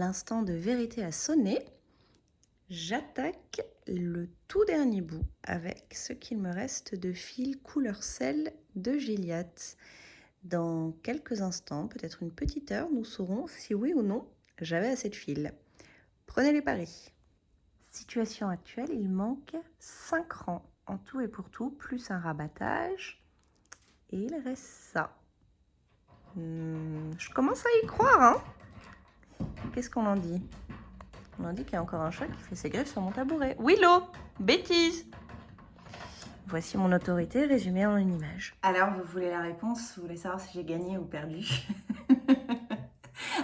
l'instant de vérité a sonné. J'attaque le tout dernier bout avec ce qu'il me reste de fil couleur sel de Gilliatt. Dans quelques instants, peut-être une petite heure, nous saurons si oui ou non j'avais assez de fil. Prenez les paris. Situation actuelle, il manque 5 rangs en tout et pour tout, plus un rabattage. Et il reste ça. Je commence à y croire, hein. Qu'est-ce qu'on en dit? On en dit qu'il y a encore un chat qui fait ses griffes sur mon tabouret. Willow, bêtise. Voici mon autorité résumée en une image. Alors, vous voulez la réponse? Vous voulez savoir si j'ai gagné ou perdu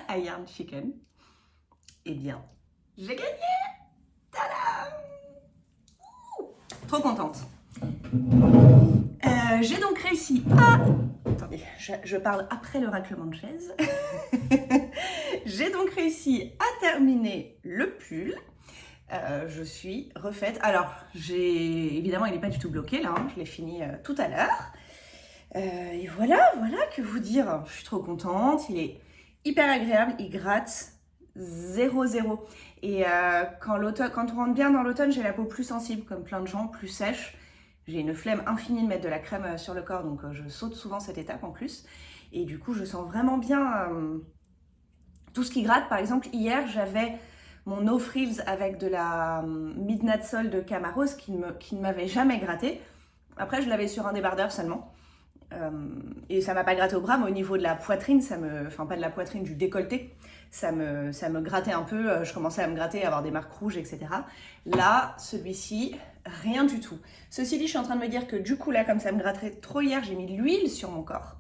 à Yarn Chicken? Eh bien, j'ai gagné! Tadam! Trop contente. J'ai donc réussi à... Attendez, je parle après le raclement de chaise. J'ai donc réussi à terminer le pull. Je suis refaite. Alors, évidemment, il n'est pas du tout bloqué là. Hein. Je l'ai fini tout à l'heure. Et voilà que vous dire. Je suis trop contente. Il est hyper agréable. Il gratte 0,0. Et quand on rentre bien dans l'automne, j'ai la peau plus sensible, comme plein de gens, plus sèche. J'ai une flemme infinie de mettre de la crème sur le corps, donc je saute souvent cette étape en plus. Et du coup, je sens vraiment bien tout ce qui gratte. Par exemple, hier, j'avais mon No Frills avec de la Midnight Sol de Camaros qui ne m'avait jamais gratté. Après, je l'avais sur un débardeur seulement. Et ça m'a pas gratté au bras, mais au niveau de la poitrine, enfin pas de la poitrine, du décolleté, ça me grattait un peu. Je commençais à me gratter, à avoir des marques rouges, etc. Là, celui-ci, rien du tout. Ceci dit, je suis en train de me dire que du coup, là, comme ça me grattait trop hier, j'ai mis de l'huile sur mon corps.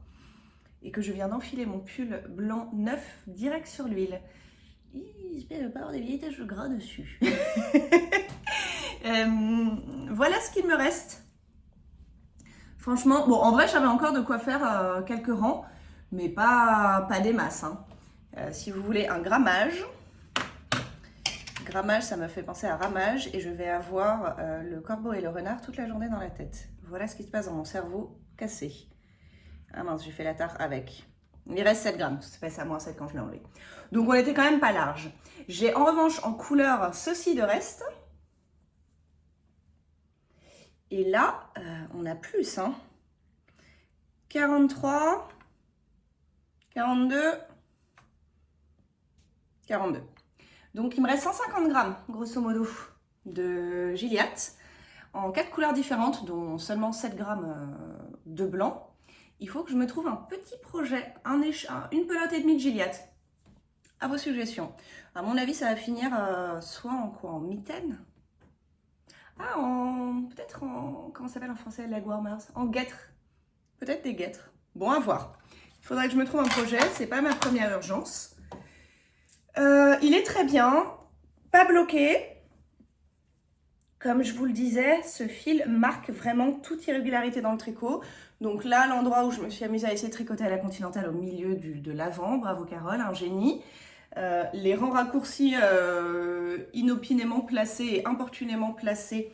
Et que je viens d'enfiler mon pull blanc neuf direct sur l'huile. J'espère ne pas avoir des vieilles taches de gras dessus. Voilà ce qu'il me reste. Franchement, bon, en vrai, j'avais encore de quoi faire quelques rangs, mais pas des masses. Hein. Si vous voulez un grammage, ça me fait penser à ramage, et je vais avoir le corbeau et le renard toute la journée dans la tête. Voilà ce qui se passe dans mon cerveau cassé. Ah mince, j'ai fait la tare avec. Il reste 7 grammes, c'est passé à moins 7 quand je l'ai enlevé. Donc on était quand même pas large. J'ai en revanche en couleur ceci de reste. Et là, on a plus, hein. 43, 42, 42. Donc il me reste 150 grammes, grosso modo, de Gilliatt, en 4 couleurs différentes, dont seulement 7 grammes de blanc. Il faut que je me trouve un petit projet, une pelote et demie de Gilliatt. À vos suggestions. À mon avis, ça va finir soit en mitaine. Ah, peut-être comment ça s'appelle en français, leg warmers? En guêtres. Peut-être des guêtres. Bon, à voir. Il faudrait que je me trouve un projet. C'est pas ma première urgence. Il est très bien. Pas bloqué. Comme je vous le disais, ce fil marque vraiment toute irrégularité dans le tricot. Donc là, l'endroit où je me suis amusée à essayer de tricoter à la Continentale au milieu de l'avant. Bravo Carole, un génie. Les rangs raccourcis inopinément placés et importunément placés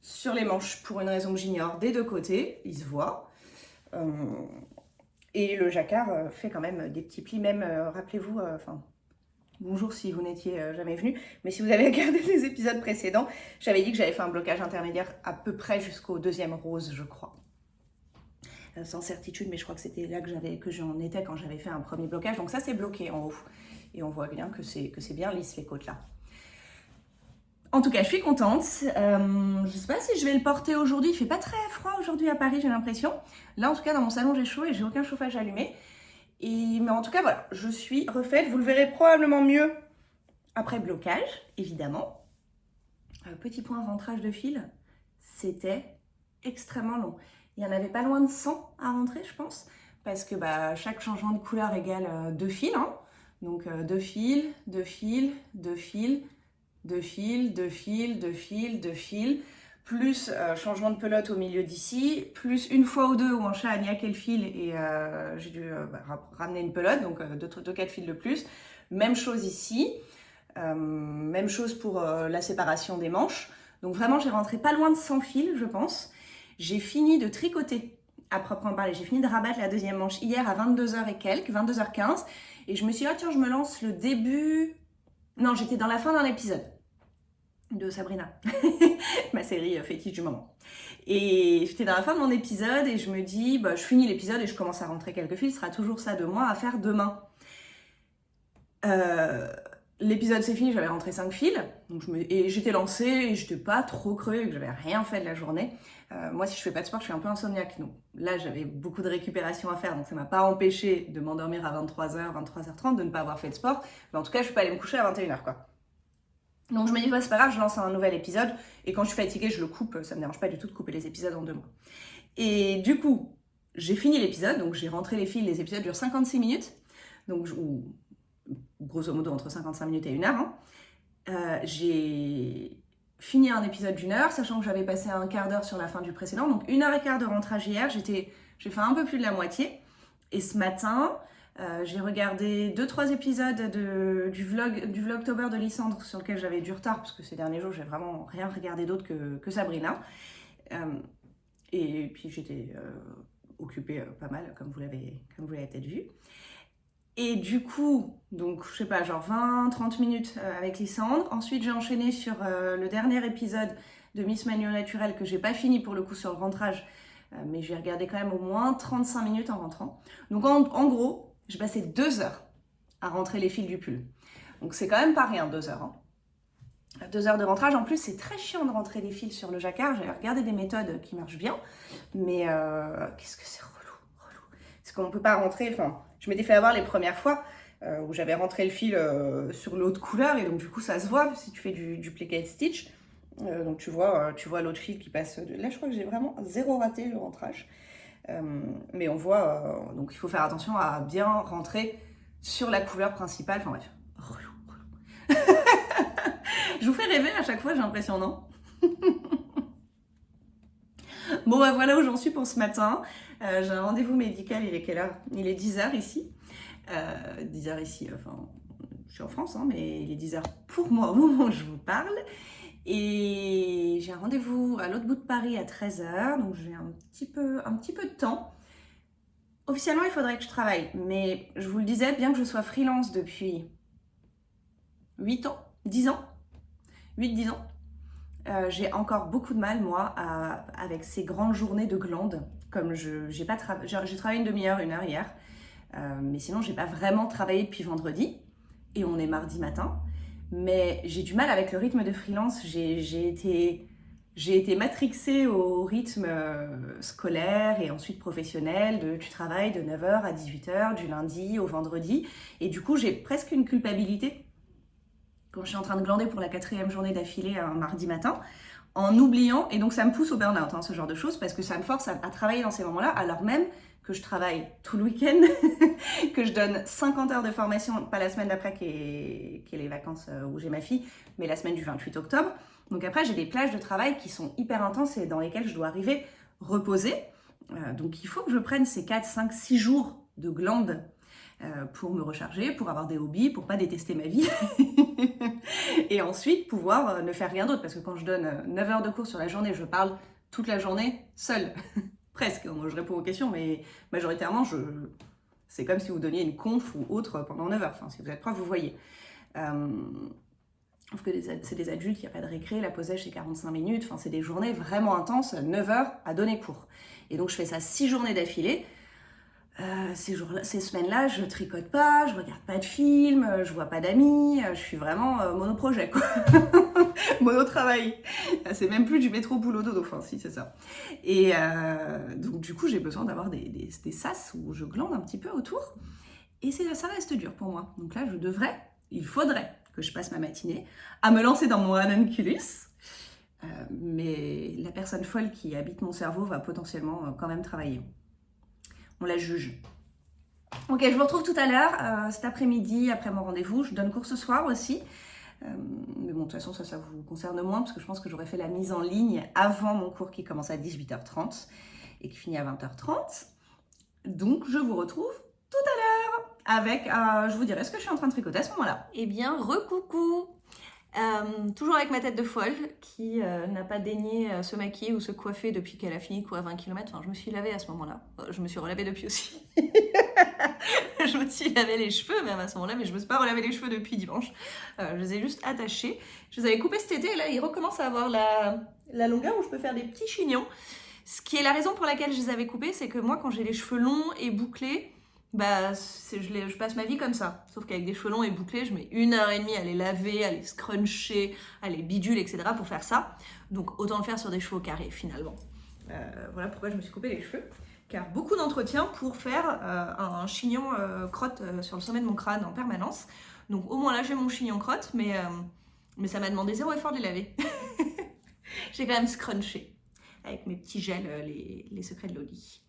sur les manches pour une raison que j'ignore des deux côtés, il se voit. Et le jacquard fait quand même des petits plis, même, rappelez-vous, bonjour si vous n'étiez jamais venu, mais si vous avez regardé les épisodes précédents, j'avais dit que j'avais fait un blocage intermédiaire à peu près jusqu'au deuxième rose, je crois. Sans certitude, mais je crois que c'était là que j'en étais quand j'avais fait un premier blocage. Donc ça, c'est bloqué en haut. Et on voit bien que c'est bien lisse, les côtes là. En tout cas, je suis contente. Je ne sais pas si je vais le porter aujourd'hui. Il fait pas très froid aujourd'hui à Paris, j'ai l'impression. Là, en tout cas, dans mon salon, j'ai chaud et j'ai aucun chauffage allumé. Mais en tout cas, voilà, je suis refaite. Vous le verrez probablement mieux après blocage, évidemment. Petit point rentrage de fil, c'était extrêmement long. Il y en avait pas loin de 100 à rentrer, je pense, parce que chaque changement de couleur égale 2 fils. Hein. Donc 2 fils, 2 fils, 2 fils, 2 fils, 2 fils, 2 fils, 2 fils, plus changement de pelote au milieu d'ici, plus une fois ou deux où un chat a niaqué le fil et j'ai dû ramener une pelote, donc 2-4 fils de plus. Même chose ici, même chose pour la séparation des manches. Donc vraiment, j'ai rentré pas loin de 100 fils, je pense. J'ai fini de tricoter à proprement parler. J'ai fini de rabattre la deuxième manche hier à 22h et quelques, 22h15. Et je me suis dit, tiens, je me lance le début... Non, j'étais dans la fin d'un épisode de Sabrina, ma série fétiche du moment. Et j'étais dans la fin de mon épisode et je me dis, je finis l'épisode et je commence à rentrer quelques fils. Ce sera toujours ça de moi à faire demain. L'épisode c'est fini, j'avais rentré 5 fils, donc et j'étais lancée et j'étais pas trop crevée, que j'avais rien fait de la journée. Moi, si je fais pas de sport, je suis un peu insomniaque. Donc là, j'avais beaucoup de récupération à faire, donc ça m'a pas empêché de m'endormir à 23h, 23h30, de ne pas avoir fait de sport. Mais en tout cas, je suis pas allée me coucher à 21h, quoi. Donc je me dis, c'est pas grave, je lance un nouvel épisode, et quand je suis fatiguée, je le coupe, ça me dérange pas du tout de couper les épisodes en 2 mois. Et du coup, j'ai fini l'épisode, donc j'ai rentré les fils, les épisodes durent 56 minutes, donc grosso modo entre 55 minutes et 1 heure. J'ai fini un épisode d'1 heure, sachant que j'avais passé un quart d'heure sur la fin du précédent, donc 1h15 de rentrage hier, j'ai fait un peu plus de la moitié. Et ce matin, j'ai regardé 2-3 épisodes du vlogtober de Lysandre, sur lequel j'avais du retard, parce que ces derniers jours, j'ai vraiment rien regardé d'autre que Sabrina. Et puis j'étais occupée pas mal, comme vous l'avez peut-être vu. Et du coup, donc je sais pas, genre 20-30 minutes avec Lysandre. Ensuite, j'ai enchaîné sur le dernier épisode de Miss Manuel Naturel que j'ai pas fini pour le coup sur le rentrage, mais j'ai regardé quand même au moins 35 minutes en rentrant. Donc en gros, j'ai passé 2 heures à rentrer les fils du pull. Donc c'est quand même pas rien, 2 heures. 2 heures de rentrage. En plus, c'est très chiant de rentrer les fils sur le jacquard. J'ai regardé des méthodes qui marchent bien, mais qu'est-ce que c'est relou. Parce qu'on peut pas rentrer, enfin, je m'étais fait avoir les premières fois où j'avais rentré le fil sur l'autre couleur, et donc du coup ça se voit si tu fais du plicate stitch. Donc tu vois l'autre fil qui passe. Là, je crois que j'ai vraiment 0 raté le rentrage. Mais on voit, donc il faut faire attention à bien rentrer sur la couleur principale. Enfin bref, relou. Je vous fais rêver à chaque fois, j'ai l'impression, non? Bon, voilà où j'en suis pour ce matin. J'ai un rendez-vous médical, il est quelle heure? Il est 10h ici. 10h ici, enfin, je suis en France, hein, mais il est 10h pour moi au moment où je vous parle. Et j'ai un rendez-vous à l'autre bout de Paris à 13h, donc j'ai un petit peu de temps. Officiellement, il faudrait que je travaille, mais je vous le disais, bien que je sois freelance depuis 8 ans, 10 ans, 8-10 ans, j'ai encore beaucoup de mal, moi, avec ces grandes journées de glandes. Comme j'ai travaillé une demi-heure, 1 heure hier, mais sinon, j'ai pas vraiment travaillé depuis vendredi, et on est mardi matin. Mais j'ai du mal avec le rythme de freelance. J'ai été matrixée au rythme scolaire et ensuite professionnel. Tu travailles de 9h à 18h, du lundi au vendredi. Et du coup, j'ai presque une culpabilité quand je suis en train de glander pour la 4e journée d'affilée un mardi matin, en oubliant. Et donc, ça me pousse au burn-out, hein, ce genre de choses, parce que ça me force à travailler dans ces moments-là, alors même que je travaille tout le week-end, que je donne 50 heures de formation, pas la semaine d'après qui est les vacances où j'ai ma fille, mais la semaine du 28 octobre. Donc après, j'ai des plages de travail qui sont hyper intenses et dans lesquelles je dois arriver reposée. Donc il faut que je prenne ces 4, 5, 6 jours de glande pour me recharger, pour avoir des hobbies, pour pas détester ma vie. Et ensuite, pouvoir ne faire rien d'autre. Parce que quand je donne 9 heures de cours sur la journée, je parle toute la journée seule. Presque, je réponds aux questions, mais majoritairement, c'est comme si vous donniez une conf ou autre pendant 9 heures. Enfin, si vous êtes prof, vous voyez. Sauf que c'est des adultes, il n'y a pas de récré, la pause c'est 45 minutes. Enfin, c'est des journées vraiment intenses, 9 heures à donner cours. Et donc, je fais ça 6 journées d'affilée. Ces semaines-là, je tricote pas, je regarde pas de films, je vois pas d'amis, je suis vraiment monoprojet, quoi. Monotravail. C'est même plus du métro boulot dodo, enfin si, c'est ça. Et donc du coup, j'ai besoin d'avoir des sas où je glande un petit peu autour. Et ça reste dur pour moi. Donc là, il faudrait que je passe ma matinée à me lancer dans mon ranunculus. Mais la personne folle qui habite mon cerveau va potentiellement quand même travailler. On la juge. Ok, je vous retrouve tout à l'heure, cet après-midi, après mon rendez-vous. Je donne cours ce soir aussi. Mais bon, de toute façon, ça vous concerne moins, parce que je pense que j'aurais fait la mise en ligne avant mon cours qui commence à 18h30 et qui finit à 20h30. Donc, je vous retrouve tout à l'heure avec, je vous dirai ce que je suis en train de tricoter à ce moment-là. Eh bien, recoucou. Toujours avec ma tête de folle qui n'a pas daigné se maquiller ou se coiffer depuis qu'elle a fini de courir 20 km. Enfin, je me suis lavée à ce moment-là. Je me suis relavée depuis aussi. Je me suis lavé les cheveux même à ce moment-là, mais je me suis pas relavé les cheveux depuis dimanche. Je les ai juste attachés. Je les avais coupés cet été et là, ils recommencent à avoir la longueur où je peux faire des petits chignons. Ce qui est la raison pour laquelle je les avais coupés, c'est que moi, quand j'ai les cheveux longs et bouclés, bah, je passe ma vie comme ça. Sauf qu'avec des cheveux longs et bouclés, je mets 1h30 à les laver, à les scruncher, à les biduler, etc. pour faire ça. Donc autant le faire sur des cheveux au carré finalement. Voilà pourquoi je me suis coupé les cheveux. Car beaucoup d'entretien pour faire un chignon crotte sur le sommet de mon crâne en permanence. Donc au moins là j'ai mon chignon crotte, mais ça m'a demandé zéro effort de les laver. J'ai quand même scrunché avec mes petits gels les secrets de Loli.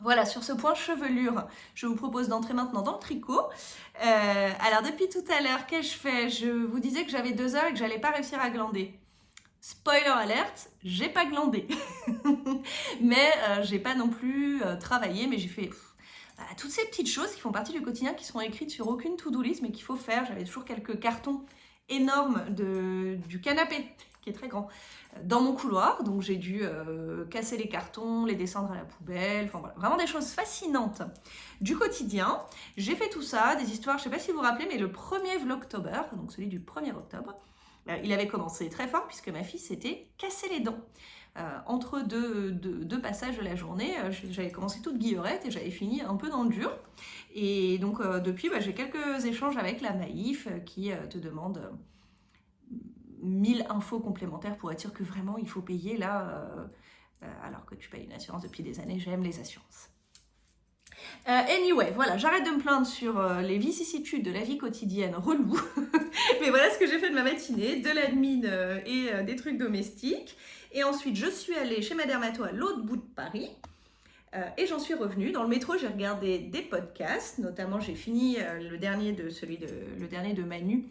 Voilà, sur ce point chevelure, je vous propose d'entrer maintenant dans le tricot. Alors depuis tout à l'heure, qu'ai-je fait? Je vous disais que j'avais 2 heures et que j'allais pas réussir à glander. Spoiler alerte, j'ai pas glandé. Mais j'ai pas non plus travaillé, mais j'ai fait toutes ces petites choses qui font partie du quotidien, qui sont écrites sur aucune to-do list, mais qu'il faut faire. J'avais toujours quelques cartons énormes du canapé, qui est très grand, dans mon couloir. Donc j'ai dû casser les cartons, les descendre à la poubelle, enfin voilà, vraiment des choses fascinantes du quotidien. J'ai fait tout ça, des histoires, je sais pas si vous vous rappelez, mais le 1er Vlogtober, donc celui du 1er octobre, il avait commencé très fort puisque ma fille s'était cassé les dents. Entre deux passages de la journée, j'avais commencé toute guillerette et j'avais fini un peu dans le dur. Et donc depuis, j'ai quelques échanges avec la Maïf qui te demande 1000 infos complémentaires pour être sûr que vraiment il faut payer là, alors que tu payes une assurance depuis des années. J'aime les assurances. Anyway, voilà, j'arrête de me plaindre sur les vicissitudes de la vie quotidienne relou. Mais voilà ce que j'ai fait de ma matinée, de l'admin et des trucs domestiques. Et ensuite, je suis allée chez ma dermato à l'autre bout de Paris. Et j'en suis revenue. Dans le métro, j'ai regardé des podcasts. Notamment, j'ai fini le dernier de Manu,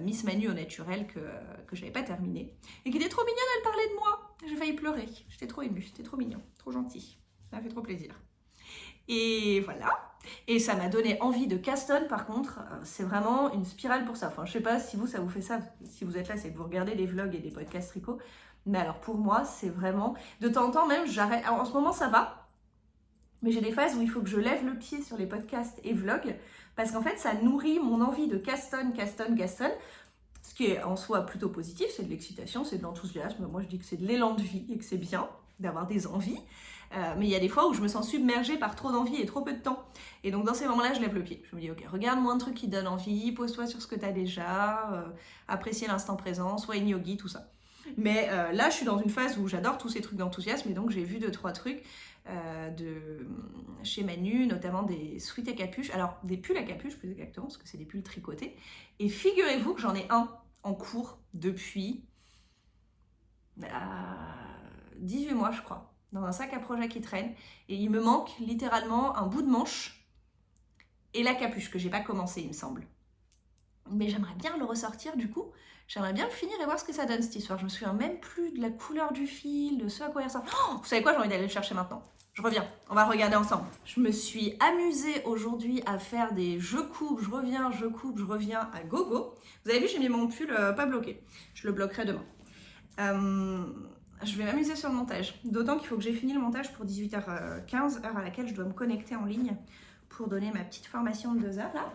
Miss Manu au naturel, que j'avais pas terminé. Et qui était trop mignonne, elle parlait de moi. J'ai failli pleurer. J'étais trop émue, c'était trop mignon, trop gentil. Ça m'a fait trop plaisir. Et voilà. Et ça m'a donné envie de Caston, par contre. C'est vraiment une spirale pour ça. Enfin, je sais pas si ça vous fait ça. Si vous êtes là, c'est que vous regardez des vlogs et des podcasts tricot. Mais alors, pour moi, c'est vraiment... De temps en temps, même, j'arrête... Alors, en ce moment, ça va. Mais j'ai des phases où il faut que je lève le pied sur les podcasts et vlogs. Parce qu'en fait, ça nourrit mon envie de Caston. Ce qui est en soi plutôt positif. C'est de l'excitation, c'est de l'enthousiasme. Moi, je dis que c'est de l'élan de vie et que c'est bien d'avoir des envies. Mais il y a des fois où je me sens submergée par trop d'envie et trop peu de temps. Et donc dans ces moments-là, je lève le pied. Je me dis, ok, regarde moins de trucs qui donnent envie, pose-toi sur ce que tu as déjà, apprécier l'instant présent, sois une yogi, tout ça. Mais là, je suis dans une phase où j'adore tous ces trucs d'enthousiasme, et donc j'ai vu 2-3 trucs chez Manu, notamment des sweats à capuche. Alors, des pulls à capuche, plus exactement, parce que c'est des pulls tricotés. Et figurez-vous que j'en ai un en cours depuis 18 mois, je crois, dans un sac à projet qui traîne, et il me manque littéralement un bout de manche et la capuche que j'ai pas commencé, il me semble. Mais j'aimerais bien le ressortir du coup, j'aimerais bien le finir et voir ce que ça donne cette histoire. Je me souviens même plus de la couleur du fil, de ce à quoi il ressemble. Oh, vous savez quoi, j'ai envie d'aller le chercher maintenant. Je reviens, on va le regarder ensemble. Je me suis amusée aujourd'hui à faire des je coupe, je reviens, je coupe, je reviens à gogo. Vous avez vu, j'ai mis mon pull pas bloqué, je le bloquerai demain. Je vais m'amuser sur le montage, d'autant qu'il faut que j'ai fini le montage pour 18h15, heure à laquelle je dois me connecter en ligne pour donner ma petite formation de 2 heures là.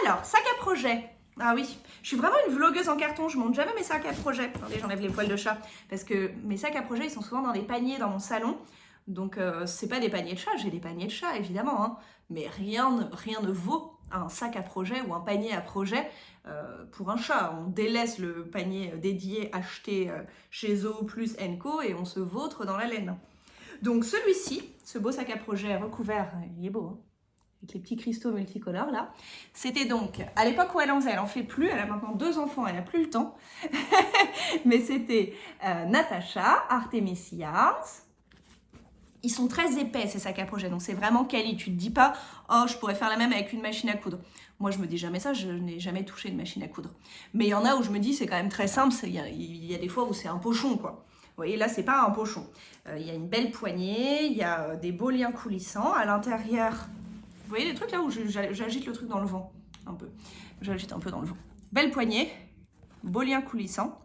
Alors, sac à projet. Ah oui, je suis vraiment une vlogueuse en carton, je monte jamais mes sacs à projet. Attendez, j'enlève les poils de chat, parce que mes sacs à projet, ils sont souvent dans des paniers dans mon salon. Donc, c'est pas des paniers de chat, j'ai des paniers de chat évidemment, hein, mais rien ne vaut un sac à projet ou un panier à projet pour un chat. On délaisse le panier dédié acheté chez Zoo plus Co et on se vautre dans la laine. Donc celui-ci, ce beau sac à projet recouvert, il est beau, hein, avec les petits cristaux multicolores là, c'était donc, à l'époque où elle en fait plus, elle a maintenant 2 enfants, elle n'a plus le temps, mais c'était Natacha, Artemis Yarns. Ils sont très épais ces sacs à projet, donc c'est vraiment quali. Tu te dis pas, oh je pourrais faire la même avec une machine à coudre. Moi je me dis jamais ça, je n'ai jamais touché une machine à coudre. Mais il y en a où je me dis c'est quand même très simple, il y a des fois où c'est un pochon quoi. Vous voyez là c'est pas un pochon. Il y a une belle poignée, il y a des beaux liens coulissants. À l'intérieur, vous voyez les trucs là où j'agite le truc dans le vent un peu. J'agite un peu dans le vent. Belle poignée, beau lien coulissant.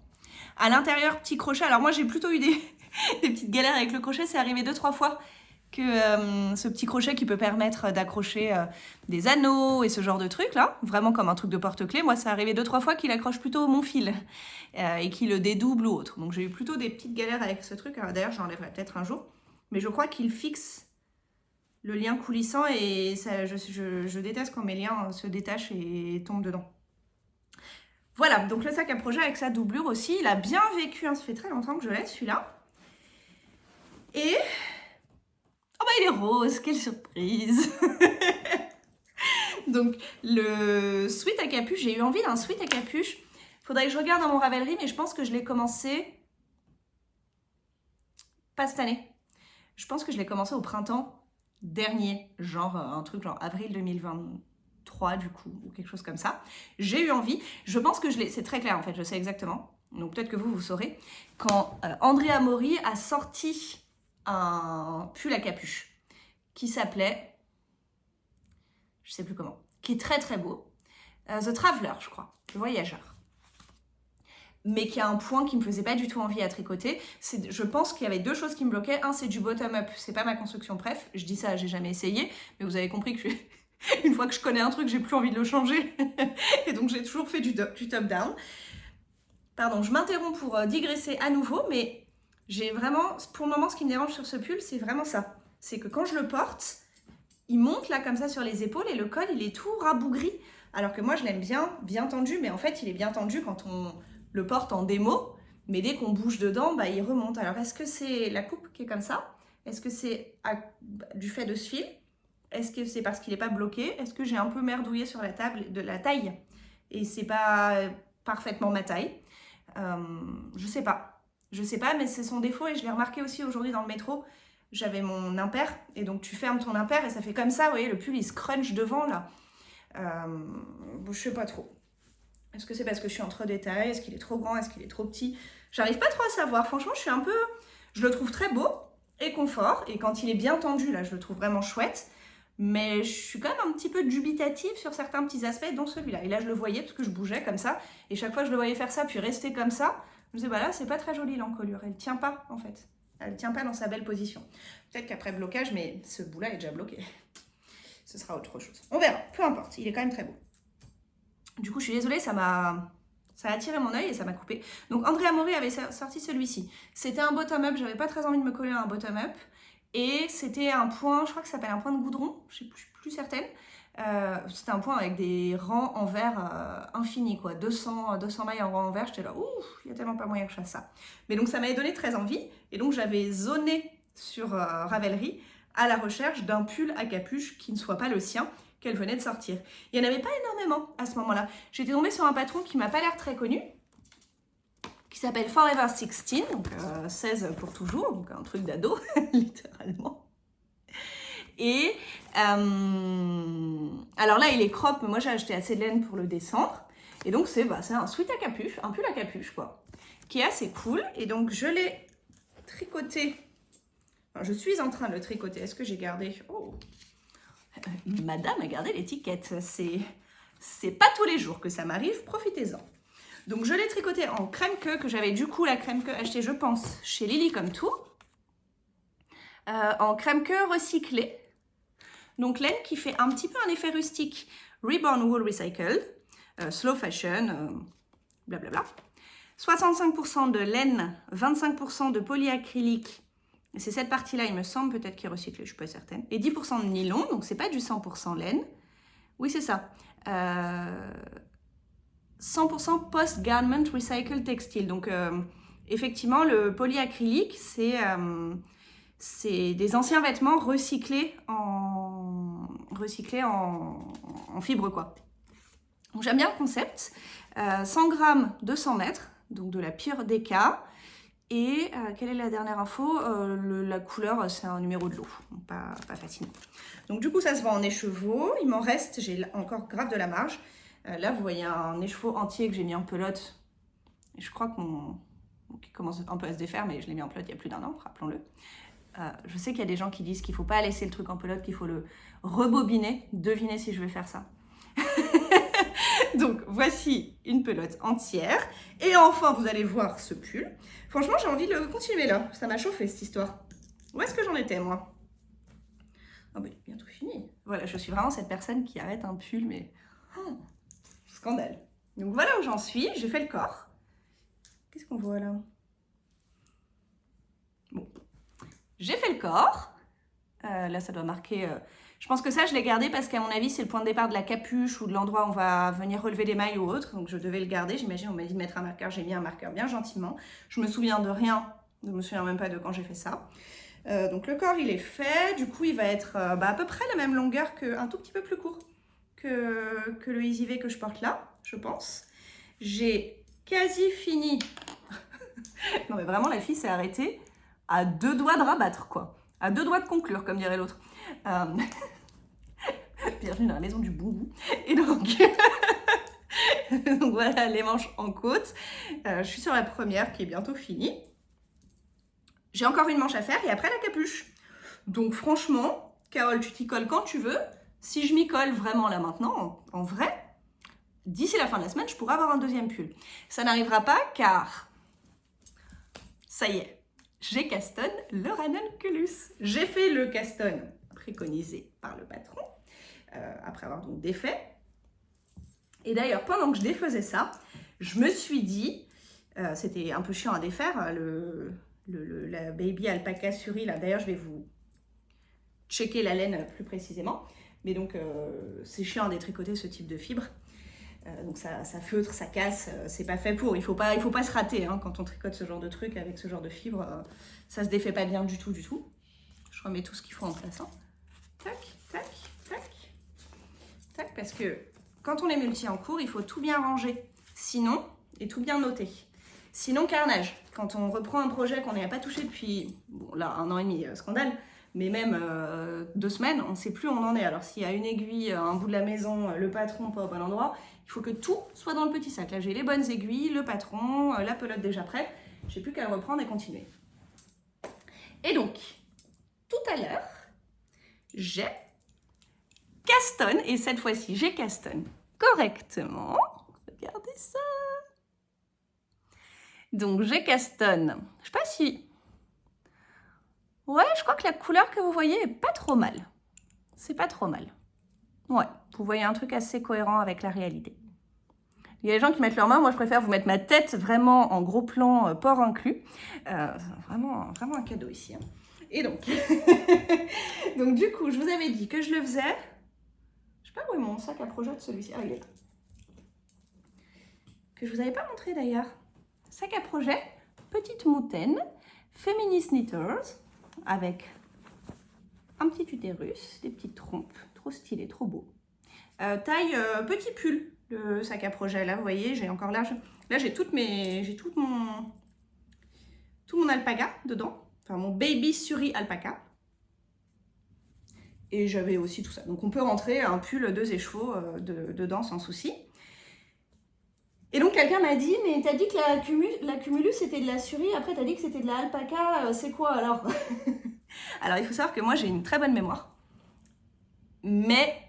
À l'intérieur, petit crochet. Alors moi, j'ai plutôt eu des petites galères avec le crochet. C'est arrivé 2-3 fois que ce petit crochet qui peut permettre d'accrocher des anneaux et ce genre de trucs là, vraiment comme un truc de porte-clés. Moi, ça arrivé 2-3 fois qu'il accroche plutôt mon fil et qu'il le dédouble ou autre. Donc j'ai eu plutôt des petites galères avec ce truc. D'ailleurs, j'enlèverai peut-être un jour. Mais je crois qu'il fixe le lien coulissant et ça, je déteste quand mes liens se détachent et tombent dedans. Voilà, donc le sac à projet avec sa doublure aussi, il a bien vécu, hein, ça fait très longtemps que je l'ai celui-là. Et... oh bah il est rose, quelle surprise. Donc le sweat à capuche, j'ai eu envie d'un sweat à capuche. Faudrait que je regarde dans mon Ravelry, mais je pense que je l'ai commencé... pas cette année. Je pense que je l'ai commencé au printemps dernier, genre un truc genre avril 2023 du coup, ou quelque chose comme ça. J'ai eu envie, je pense que je l'ai, c'est très clair en fait, je sais exactement, donc peut-être que vous saurez, quand Andrea Mori a sorti un pull à capuche qui s'appelait, je sais plus comment, qui est très très beau, The Traveler je crois, le voyageur. Mais qui a un point qui me faisait pas du tout envie à tricoter. Je pense qu'il y avait 2 choses qui me bloquaient. Un, c'est du bottom-up, c'est pas ma construction préf. Je dis ça, j'ai jamais essayé, mais vous avez compris que une fois que je connais un truc, j'ai plus envie de le changer. Et donc j'ai toujours fait du top-down. Pardon, je m'interromps pour digresser à nouveau, mais j'ai vraiment, pour le moment, ce qui me dérange sur ce pull, c'est vraiment ça. C'est que quand je le porte, il monte là comme ça sur les épaules et le col, il est tout rabougri. Alors que moi, je l'aime bien tendu, mais en fait, il est bien tendu quand on le porte en démo, mais dès qu'on bouge dedans, bah, il remonte. Alors, est-ce que c'est la coupe qui est comme ça? Est-ce que c'est du fait de ce fil? Est-ce que c'est parce qu'il n'est pas bloqué? Est-ce que j'ai un peu merdouillé sur la table de la taille et c'est pas parfaitement ma taille? Je sais pas, mais c'est son défaut et je l'ai remarqué aussi aujourd'hui dans le métro. J'avais mon impair et donc tu fermes ton impair et ça fait comme ça, vous voyez, le pull il se crunch devant là. Je sais pas trop. Est-ce que c'est parce que je suis entre des tailles? Est-ce qu'il est trop grand? Est-ce qu'il est trop petit? J'arrive pas trop à savoir. Franchement, je le trouve très beau et confort. Et quand il est bien tendu, là, je le trouve vraiment chouette. Mais je suis quand même un petit peu dubitative sur certains petits aspects, dont celui-là. Et là, je le voyais parce que je bougeais comme ça. Et chaque fois que je le voyais faire ça, puis rester comme ça, je me disais, bah là, c'est pas très joli l'encolure. Elle tient pas, en fait. Elle tient pas dans sa belle position. Peut-être qu'après blocage, mais ce bout-là est déjà bloqué. Ce sera autre chose. On verra. Peu importe. Il est quand même très beau. Du coup, je suis désolée, ça a attiré mon œil et ça m'a coupé. Donc, Andrea Mori avait sorti celui-ci. C'était un bottom-up, j'avais pas très envie de me coller à un bottom-up. Et c'était un point, je crois que ça s'appelle un point de goudron, je ne suis plus certaine. C'était un point avec des rangs en verre infinis, quoi. 200 mailles en rang en verre, j'étais là, ouf, il n'y a tellement pas moyen que je fasse ça. Mais donc, ça m'avait donné très envie. Et donc, j'avais zoné sur Ravelry à la recherche d'un pull à capuche qui ne soit pas le sien, qu'elle venait de sortir. Il n'y en avait pas énormément à ce moment-là. J'étais tombée sur un patron qui m'a pas l'air très connu, qui s'appelle Forever 16, donc 16 pour toujours, donc un truc d'ado, littéralement. Et alors là, il est crop, mais moi j'ai acheté assez de laine pour le descendre. Et donc c'est un sweat à capuche, un pull à capuche, quoi, qui est assez cool. Et donc je l'ai tricoté. Enfin, je suis en train de le tricoter. Est-ce que j'ai gardé... Oh, madame a gardé l'étiquette. C'est pas tous les jours que ça m'arrive, profitez-en. Donc je l'ai tricoté en crème queue, que j'avais du coup la crème queue achetée, je pense, chez Lily comme tout. En crème queue recyclée. Donc laine qui fait un petit peu un effet rustique. Reborn Wool Recycled, Slow Fashion, blablabla. 65% de laine, 25% de polyacrylique. C'est cette partie-là, il me semble, peut-être qui est recyclée, je ne suis pas certaine. Et 10% de nylon, donc c'est pas du 100% laine. Oui, c'est ça. 100% post-garment recycled textile. Donc, effectivement, le polyacrylique, c'est des anciens vêtements recyclés en fibre, quoi. Donc, j'aime bien le concept. 100 grammes, 200 mètres, donc de la pure DK. Et quelle est la dernière info? La couleur, c'est un numéro de lot, pas fascinant. Donc du coup, ça se vend en écheveau. Il m'en reste, j'ai encore grave de la marge. Là, vous voyez un écheveau entier que j'ai mis en pelote. Et je crois qu'il commence un peu à se défaire, mais je l'ai mis en pelote il y a plus d'1 an, rappelons-le. Je sais qu'il y a des gens qui disent qu'il ne faut pas laisser le truc en pelote, qu'il faut le rebobiner. Devinez si je vais faire ça. Donc voici une pelote entière. Et enfin, vous allez voir ce pull. Franchement, j'ai envie de le continuer là. Ça m'a chauffé cette histoire. Où est-ce que j'en étais moi? Oh bah il est bientôt fini. Voilà, je suis vraiment cette personne qui arrête un pull, mais... Oh, scandale. Donc voilà où j'en suis. J'ai fait le corps. Qu'est-ce qu'on voit là? Bon. J'ai fait le corps. Là, ça doit marquer... Je pense que ça, je l'ai gardé parce qu'à mon avis, c'est le point de départ de la capuche ou de l'endroit où on va venir relever des mailles ou autre. Donc, je devais le garder. J'imagine, on m'a dit de mettre un marqueur. J'ai mis un marqueur bien gentiment. Je me souviens de rien. Je me souviens même pas de quand j'ai fait ça. Donc, le corps, il est fait. Du coup, il va être à peu près la même longueur un tout petit peu plus court que le Easy V que je porte là, je pense. J'ai quasi fini. Non, mais vraiment, la fille s'est arrêtée à 2 doigts de rabattre, quoi. À 2 doigts de conclure, comme dirait l'autre. Bienvenue dans la maison du bon goût. Et donc, donc voilà les manches en côte. Je suis sur la première qui est bientôt finie. J'ai encore une manche à faire et après la capuche. Donc franchement, Carole, tu t'y colles quand tu veux. Si je m'y colle vraiment là maintenant, en vrai, d'ici la fin de la semaine, je pourrais avoir un deuxième pull. Ça n'arrivera pas car, ça y est, j'ai castonne le ranunculus. J'ai fait le castonne préconisé par le patron, après avoir donc défait. Et d'ailleurs, pendant que je défaisais ça, je me suis dit, c'était un peu chiant à défaire, la baby alpaca suri, là, d'ailleurs je vais vous checker la laine plus précisément, mais donc c'est chiant à détricoter ce type de fibre. Donc ça feutre, ça casse, c'est pas fait pour. Il faut pas se rater hein, quand on tricote ce genre de truc avec ce genre de fibre. Ça se défait pas bien du tout, du tout. Je remets tout ce qu'il faut en place. Hein. Tac, tac, tac, tac, parce que quand on est multi en cours, il faut tout bien ranger. Sinon, et tout bien noter. Sinon, carnage. Quand on reprend un projet qu'on n'a pas touché depuis, bon là, 1 an et demi, scandale, mais même 2 semaines, on ne sait plus où on en est. Alors s'il y a une aiguille, un bout de la maison, le patron pas au bon endroit, il faut que tout soit dans le petit sac. Là, j'ai les bonnes aiguilles, le patron, la pelote déjà prête. J'ai plus qu'à reprendre et continuer. Et donc, tout à l'heure, j'ai castonne, et cette fois-ci, j'ai castonne correctement. Regardez ça. Donc, j'ai castonne. Je sais pas si... Ouais, je crois que la couleur que vous voyez est pas trop mal. C'est pas trop mal. Ouais, vous voyez un truc assez cohérent avec la réalité. Il y a des gens qui mettent leurs mains, moi je préfère vous mettre ma tête vraiment en gros plan, port inclus. Vraiment un cadeau ici. Hein. Et donc, donc du coup, je vous avais dit que je le faisais. Je sais pas où est mon sac à projet de celui-ci. Ah, il est là. Que je vous avais pas montré d'ailleurs. Sac à projet, petite moutaine, Feminist Knitters, avec un petit utérus, des petites trompes, trop stylé, trop beau. Taille petit pull, le sac à projet. Là, vous voyez, j'ai encore large. Là, j'ai tout mon alpaga dedans. Enfin, mon baby suri alpaca. Et j'avais aussi tout ça. Donc, on peut rentrer un pull 2 écheveaux dedans sans souci. Et donc, quelqu'un m'a dit, mais t'as dit que la cumulus, c'était de la suri. Après, t'as dit que c'était de la alpaca. C'est quoi, alors? Alors, il faut savoir que moi, j'ai une très bonne mémoire. Mais...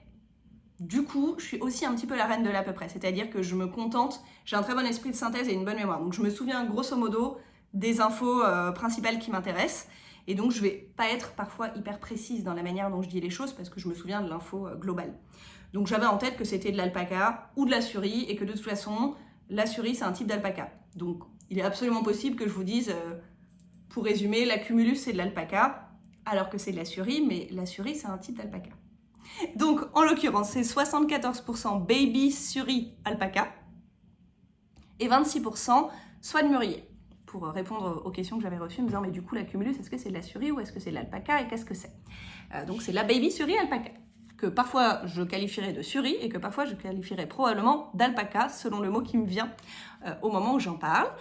du coup, je suis aussi un petit peu la reine de l'à peu près, c'est-à-dire que je me contente, j'ai un très bon esprit de synthèse et une bonne mémoire. Donc je me souviens grosso modo des infos principales qui m'intéressent. Et donc je vais pas être parfois hyper précise dans la manière dont je dis les choses parce que je me souviens de l'info globale. Donc j'avais en tête que c'était de l'alpaca ou de la suri et que de toute façon, la suri c'est un type d'alpaca. Donc il est absolument possible que je vous dise, pour résumer, la cumulus c'est de l'alpaca alors que c'est de la suri, mais la suri c'est un type d'alpaca. Donc, en l'occurrence, c'est 74% baby suri alpaca et 26% soie de mûrier. Pour répondre aux questions que j'avais reçues, me disant, mais du coup, la cumulus, est-ce que c'est de la suri ou est-ce que c'est de l'alpaca et qu'est-ce que c'est? Donc, c'est la baby suri alpaca, que parfois je qualifierais de suri et que parfois je qualifierais probablement d'alpaca, selon le mot qui me vient au moment où j'en parle.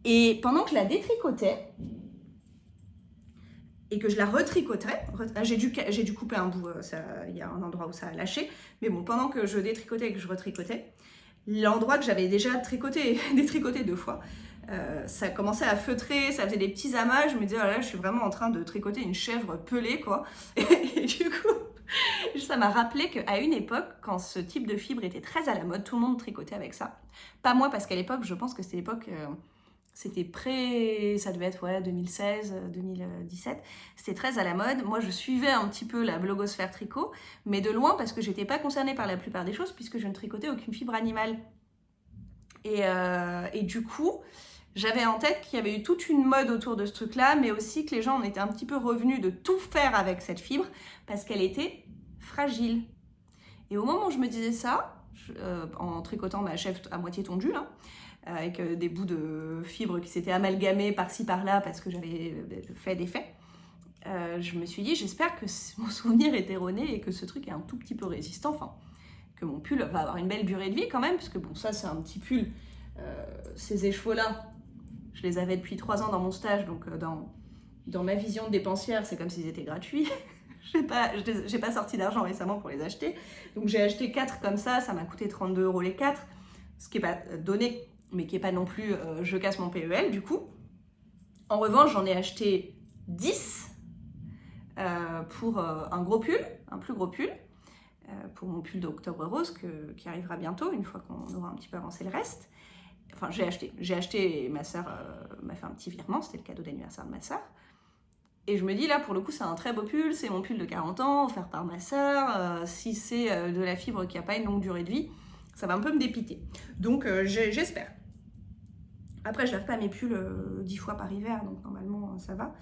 Et pendant que je la détricotais, et que je la retricoterais, j'ai dû couper un bout, il y a un endroit où ça a lâché, mais bon, pendant que je détricotais et que je retricotais, l'endroit que j'avais déjà détricoté 2 fois, ça commençait à feutrer, ça faisait des petits amas, je me disais, oh là, je suis vraiment en train de tricoter une chèvre pelée, quoi, et du coup, Ça m'a rappelé qu'à une époque, quand ce type de fibre était très à la mode, tout le monde tricotait avec ça. Pas moi, parce qu'à l'époque, je pense que c'était l'époque... C'était ça devait être 2016, 2017, c'était très à la mode. Moi, je suivais un petit peu la blogosphère tricot, mais de loin parce que j'étais pas concernée par la plupart des choses puisque je ne tricotais aucune fibre animale. Et du coup, j'avais en tête qu'il y avait eu toute une mode autour de ce truc-là, mais aussi que les gens en étaient un petit peu revenus de tout faire avec cette fibre parce qu'elle était fragile. Et au moment où je me disais ça, en tricotant ma chèvre à moitié tondue, là, avec des bouts de fibres qui s'étaient amalgamés par-ci par-là parce que j'avais fait des faits, je me suis dit, j'espère que mon souvenir est erroné et que ce truc est un tout petit peu résistant, enfin, que mon pull va avoir une belle durée de vie quand même, parce que bon, ça c'est un petit pull, ces écheveaux-là, je les avais depuis 3 ans dans mon stage, donc dans ma vision de dépensière, c'est comme s'ils étaient gratuits. J'ai pas sorti d'argent récemment pour les acheter, donc j'ai acheté 4 comme ça m'a coûté 32 € les 4, ce qui est pas donné, mais qui est pas non plus je casse mon PEL du coup. En revanche, j'en ai acheté 10 pour un gros pull, un plus gros pull, pour mon pull d'Octobre Rose qui arrivera bientôt, une fois qu'on aura un petit peu avancé le reste. Enfin, j'ai acheté et ma sœur m'a fait un petit virement, c'était le cadeau d'anniversaire de ma sœur. Et je me dis là, pour le coup, c'est un très beau pull, c'est mon pull de 40 ans, offert par ma sœur. Si c'est de la fibre qui n'a pas une longue durée de vie, ça va un peu me dépiter. Donc j'espère. Après, je lave pas mes pulls 10 fois par hiver, donc normalement ça va.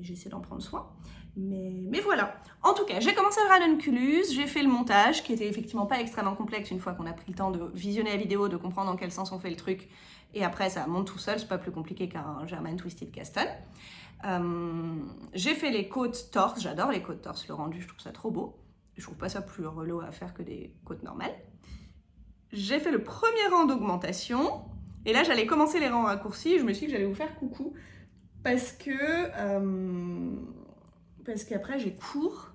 J'essaie d'en prendre soin. Mais voilà. En tout cas, j'ai commencé le ranunculus, j'ai fait le montage, qui était effectivement pas extrêmement complexe une fois qu'on a pris le temps de visionner la vidéo, de comprendre dans quel sens on fait le truc. Et après, ça monte tout seul, c'est pas plus compliqué qu'un German Twisted Caston. J'ai fait les côtes torses, j'adore les côtes torses, le rendu, je trouve ça trop beau. Je trouve pas ça plus relou à faire que des côtes normales. J'ai fait le premier rang d'augmentation, et là j'allais commencer les rangs raccourcis, je me suis dit que j'allais vous faire coucou, parce qu'après j'ai cours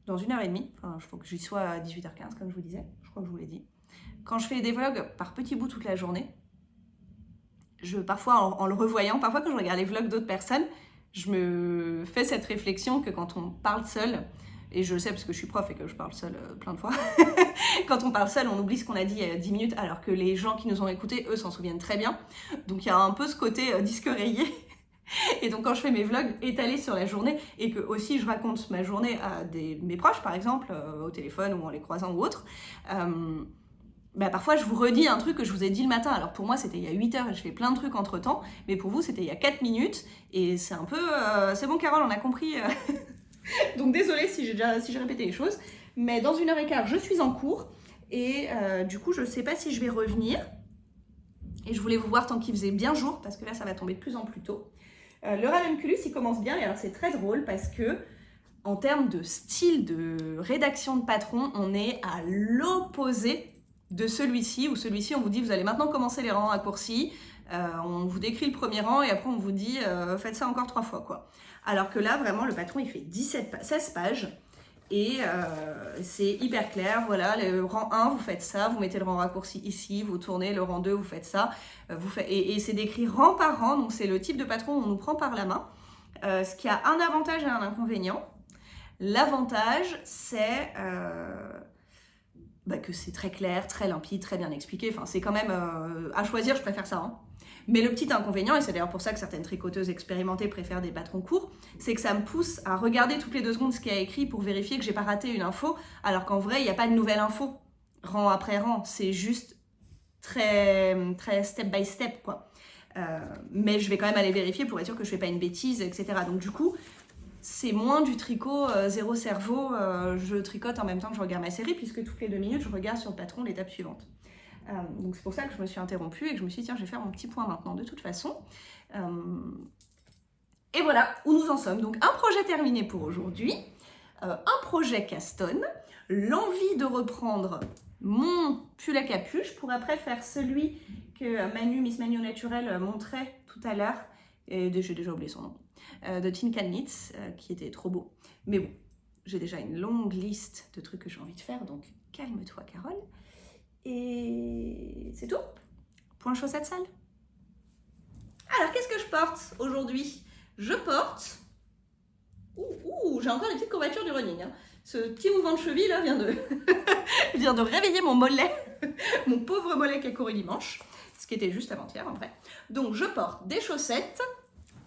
dans 1h30, enfin il faut que j'y sois à 18h15 comme je vous disais, je crois que je vous l'ai dit. Quand je fais des vlogs par petits bouts toute la journée, parfois en le revoyant, parfois quand je regarde les vlogs d'autres personnes, je me fais cette réflexion que quand on parle seul, et je le sais parce que je suis prof et que je parle seule plein de fois, quand on parle seul, on oublie ce qu'on a dit il y a 10 minutes, alors que les gens qui nous ont écoutés, eux, s'en souviennent très bien. Donc il y a un peu ce côté disque rayé. Et donc quand je fais mes vlogs étalés sur la journée, et que aussi je raconte ma journée à mes proches, par exemple, au téléphone ou en les croisant ou autre, parfois je vous redis un truc que je vous ai dit le matin. Alors pour moi c'était il y a 8 heures et je fais plein de trucs entre temps, mais pour vous c'était il y a 4 minutes, et c'est un peu... c'est bon Carole, on a compris... Donc désolée si j'ai répété les choses, mais dans 1h15 je suis en cours, et du coup je sais pas si je vais revenir, et je voulais vous voir tant qu'il faisait bien jour, parce que là ça va tomber de plus en plus tôt. Le ranunculus il commence bien, et alors c'est très drôle parce que en termes de style de rédaction de patron, on est à l'opposé de celui-ci, où celui-ci on vous dit vous allez maintenant commencer les rangs raccourcis, on vous décrit le premier rang et après on vous dit faites ça encore 3 fois quoi. Alors que là vraiment le patron il fait 16 pages et c'est hyper clair, voilà, le rang 1 vous faites ça, vous mettez le rang raccourci ici, vous tournez, le rang 2 vous faites ça, et c'est décrit rang par rang, donc c'est le type de patron où on nous prend par la main, ce qui a un avantage et un inconvénient. L'avantage c'est que c'est très clair, très limpide, très bien expliqué, enfin c'est quand même, à choisir je préfère ça, hein. Mais le petit inconvénient, et c'est d'ailleurs pour ça que certaines tricoteuses expérimentées préfèrent des patrons courts, c'est que ça me pousse à regarder toutes les 2 secondes ce qu'il y a écrit pour vérifier que j'ai pas raté une info, alors qu'en vrai il n'y a pas de nouvelle info, rang après rang, c'est juste très, très step by step quoi. Mais je vais quand même aller vérifier pour être sûr que je fais pas une bêtise, etc. Donc du coup, c'est moins du tricot zéro cerveau, je tricote en même temps que je regarde ma série, puisque toutes les 2 minutes, je regarde sur le patron l'étape suivante. Donc c'est pour ça que je me suis interrompue et que je me suis dit, tiens, je vais faire mon petit point maintenant, de toute façon. Et voilà où nous en sommes. Donc un projet terminé pour aujourd'hui, un projet Caston, l'envie de reprendre mon pull à capuche pour après faire celui que Miss Manu Naturel montrait tout à l'heure, et j'ai déjà oublié son nom, de Tin Can Knits, qui était trop beau. Mais bon, j'ai déjà une longue liste de trucs que j'ai envie de faire, donc calme-toi Carole. Et c'est tout. Point chaussette sale. Alors qu'est-ce que je porte aujourd'hui? Je porte... j'ai encore des petites courbatures du running, hein. Ce petit mouvement de cheville là vient de, vient de réveiller mon mollet, mon pauvre mollet qui a couru dimanche, ce qui était juste avant-hier en vrai. Donc je porte des chaussettes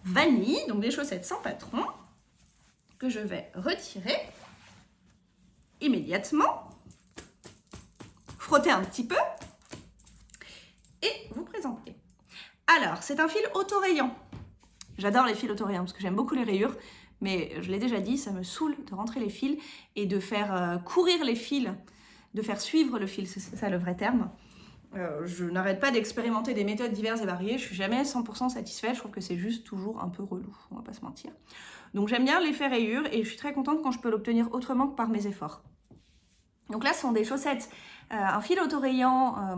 vanille, donc des chaussettes sans patron, que je vais retirer immédiatement, frotter un petit peu et vous présenter. Alors, c'est un fil autorayant. J'adore les fils autorayants parce que j'aime beaucoup les rayures, mais je l'ai déjà dit, ça me saoule de rentrer les fils et de faire courir les fils, de faire suivre le fil, c'est ça le vrai terme. Je n'arrête pas d'expérimenter des méthodes diverses et variées, je suis jamais 100% satisfaite, je trouve que c'est juste toujours un peu relou, on va pas se mentir. Donc j'aime bien l'effet rayure et je suis très contente quand je peux l'obtenir autrement que par mes efforts. Donc là, ce sont des chaussettes, un fil autorayant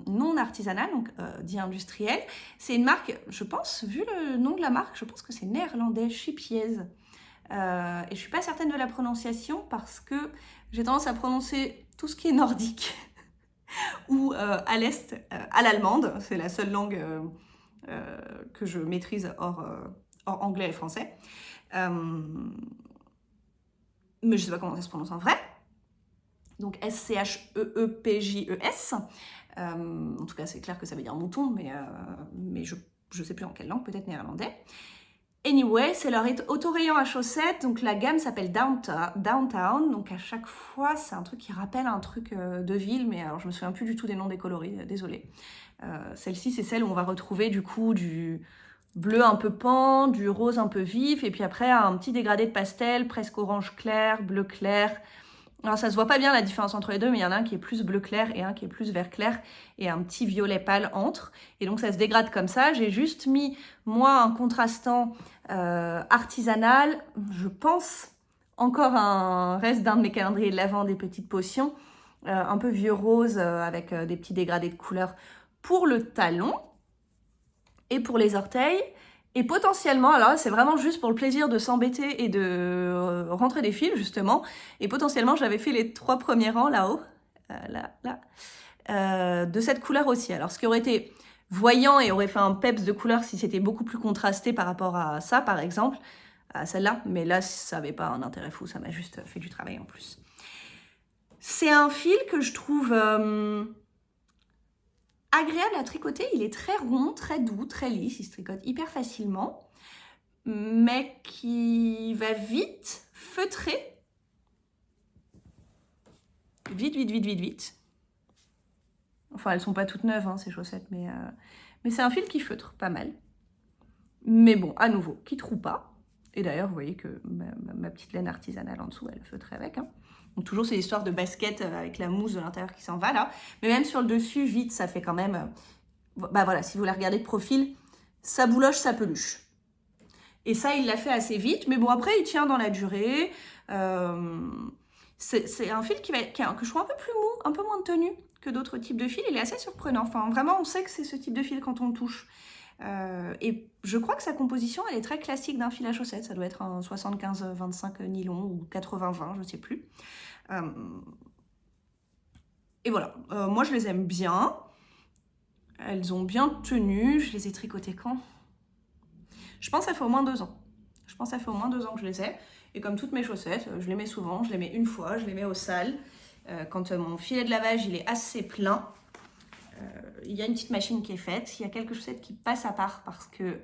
non artisanal, donc dit industriel. C'est une marque, je pense, vu le nom de la marque, je pense que c'est néerlandais, Chipiez. Et je suis pas certaine de la prononciation parce que j'ai tendance à prononcer tout ce qui est nordique ou à l'est, à l'allemande. C'est la seule langue que je maîtrise hors anglais et français. Mais je sais pas comment ça se prononce en vrai. Donc S-C-H-E-E-P-J-E-S. En tout cas, c'est clair que ça veut dire mouton, mais je ne sais plus en quelle langue, peut-être néerlandais. Anyway, c'est leur autorayant à chaussettes, donc la gamme s'appelle Downtown, donc à chaque fois, c'est un truc qui rappelle un truc de ville, mais alors je me souviens plus du tout des noms des coloris, désolée. Celle-ci, c'est celle où on va retrouver du coup du bleu un peu pan, du rose un peu vif, et puis après un petit dégradé de pastel, presque orange clair, bleu clair. Alors ça se voit pas bien la différence entre les deux, mais il y en a un qui est plus bleu clair et un qui est plus vert clair et un petit violet pâle entre. Et donc ça se dégrade comme ça. J'ai juste mis, moi, un contrastant artisanal. Je pense encore un reste d'un de mes calendriers de l'Avent, des petites potions. Un peu vieux rose avec des petits dégradés de couleurs pour le talon et pour les orteils. Et potentiellement, alors là, c'est vraiment juste pour le plaisir de s'embêter et de rentrer des fils, justement. Et potentiellement, j'avais fait les 3 premiers rangs là-haut, de cette couleur aussi. Alors, ce qui aurait été voyant et aurait fait un peps de couleur si c'était beaucoup plus contrasté par rapport à ça, par exemple, à celle-là. Mais là, ça n'avait pas un intérêt fou, ça m'a juste fait du travail en plus. C'est un fil que je trouve agréable à tricoter, il est très rond, très doux, très lisse, il se tricote hyper facilement, mais qui va vite feutrer. Vite. Enfin, elles sont pas toutes neuves, hein, ces chaussettes, mais c'est un fil qui feutre pas mal. Mais bon, à nouveau, qui troue pas. Et d'ailleurs, vous voyez que ma petite laine artisanale en dessous, elle feutrait avec. Hein. Donc toujours ces histoires de basket avec la mousse de l'intérieur qui s'en va là. Mais même sur le dessus, vite, ça fait quand même... bah voilà, si vous la regardez de profil, ça bouloche, ça peluche. Et ça, il l'a fait assez vite. Mais bon, après, il tient dans la durée. C'est un fil que je trouve un peu plus mou, un peu moins de tenue que d'autres types de fils. Il est assez surprenant. Enfin, vraiment, on sait que c'est ce type de fil quand on le touche. Et je crois que sa composition, elle est très classique d'un fil à chaussettes. Ça doit être un 75-25 nylon ou 80-20, je ne sais plus. Et voilà, moi je les aime bien. Elles ont bien tenu. Je les ai tricotées quand? Je pense que ça fait au moins 2 ans. Je pense que ça fait au moins 2 ans que je les ai. Et comme toutes mes chaussettes, je les mets souvent. Je les mets une fois, je les mets au sale. Quand mon filet de lavage il est assez plein, il y a une petite machine qui est faite. Il y a quelques chaussettes qui passent à part parce qu'elles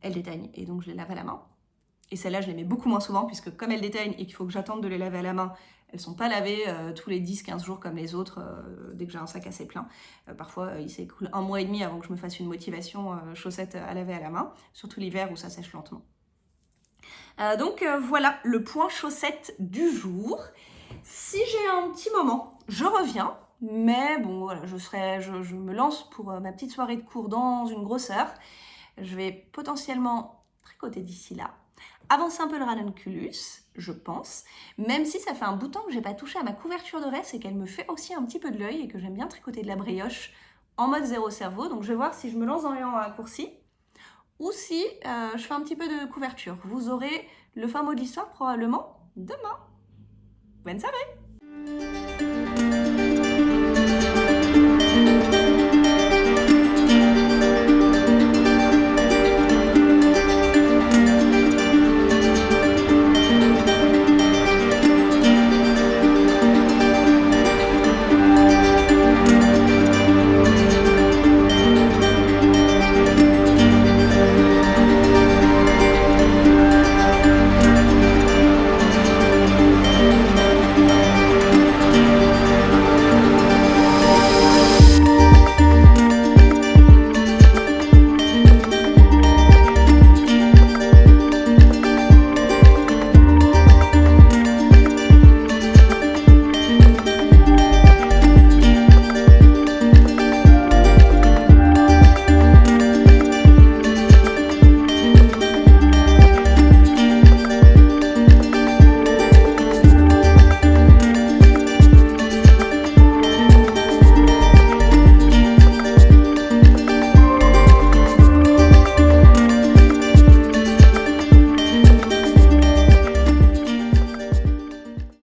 déteignent. Et donc je les lave à la main. Et celles-là, je les mets beaucoup moins souvent puisque comme elles déteignent et qu'il faut que j'attende de les laver à la main, elles ne sont pas lavées tous les 10-15 jours comme les autres dès que j'ai un sac assez plein. Parfois, il s'écoule 1 mois et demi avant que je me fasse une motivation chaussettes à laver à la main, surtout l'hiver où ça sèche lentement. Donc voilà le point chaussettes du jour. Si j'ai un petit moment, je reviens. Mais bon, voilà, je me lance pour ma petite soirée de cours dans une grosse heure. Je vais potentiellement tricoter d'ici là. Avancer un peu le ranunculus, je pense, même si ça fait un bout de temps que j'ai pas touché à ma couverture de reste et qu'elle me fait aussi un petit peu de l'œil et que j'aime bien tricoter de la brioche en mode zéro cerveau. Donc je vais voir si je me lance dans les rangs raccourcis ou si je fais un petit peu de couverture. Vous aurez le fin mot de l'histoire probablement demain. Bonne soirée!